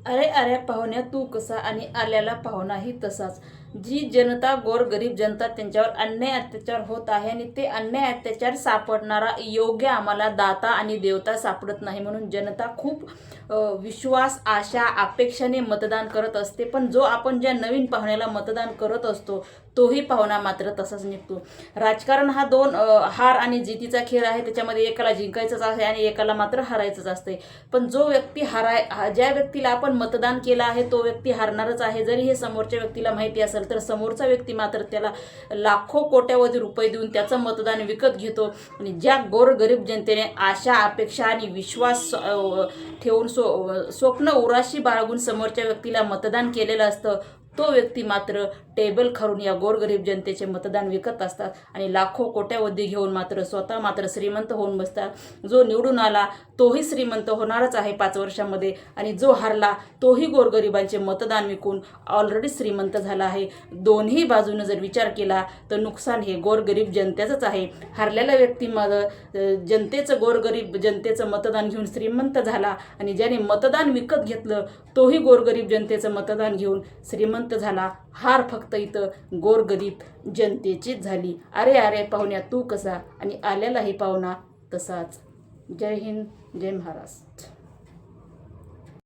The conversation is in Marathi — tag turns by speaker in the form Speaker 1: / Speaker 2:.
Speaker 1: अरे अरे पाहुण्या तू कसा आणि आल्याला पाहुणाही तसाच. जी जनता गोरगरीब जनता त्यांच्यावर अन्याय अत्याचार होत आहे आणि ते अन्याय अत्याचार सापडणारा योग्य आम्हाला दाता आणि देवता सापडत नाही, म्हणून जनता खूप विश्वास आशा अपेक्षाने मतदान करत असते. पण जो आपण ज्या नवीन पाहुण्याला मतदान करत असतो तोही पाहुणा मात्र तसाच निघतो. राजकारण हा दोन हार आणि जितीचा खेळ आहे. त्याच्यामध्ये एकाला जिंकायचंच आहे आणि एकाला मात्र हरायचंच असते. पण जो व्यक्ती ज्या व्यक्तीला आपण मतदान केलं आहे तो व्यक्ती हारणारच आहे. जरी हे समोरच्या व्यक्तीला माहिती असेल तर समोरचा व्यक्ती मात्र त्याला लाखो कोट्यावधी रुपये देऊन त्याचं मतदान विकत घेतो. आणि ज्या गोरगरीब जनतेने आशा अपेक्षा आणि विश्वास ठेवून स्वप्न उराशी बाळगून समोरच्या व्यक्तीला मतदान केलेलं असतं तो व्यक्ती मात्र टेबल खरून या गोरगरीब जनतेचे मतदान विकत असतात आणि लाखो कोट्यावधी घेऊन मात्र स्वतः मात्र श्रीमंत होऊन बसतात. जो निवडून आला तोही श्रीमंत होणारच आहे 5 वर्षामध्ये आणि जो हारला तोही गोरगरिबांचे मतदान विकून ऑलरेडी श्रीमंत झाला आहे. दोन्ही बाजूने जर विचार केला तर नुकसान हे गोरगरीब जनतेचंच आहे. हारलेला व्यक्ती गोरगरीब जनतेचं मतदान घेऊन श्रीमंत झाला आणि ज्याने मतदान विकत घेतलं तोही गोरगरीब जनतेचं मतदान घेऊन श्रीमंत झाला. हार फक्त इथं गोरगरीब जनतेचीच झाली. अरे अरे पाहुण्या तू कसा आणि आल्यालाही पाहुणा तसाच. जय हिंद, जय महाराष्ट्र.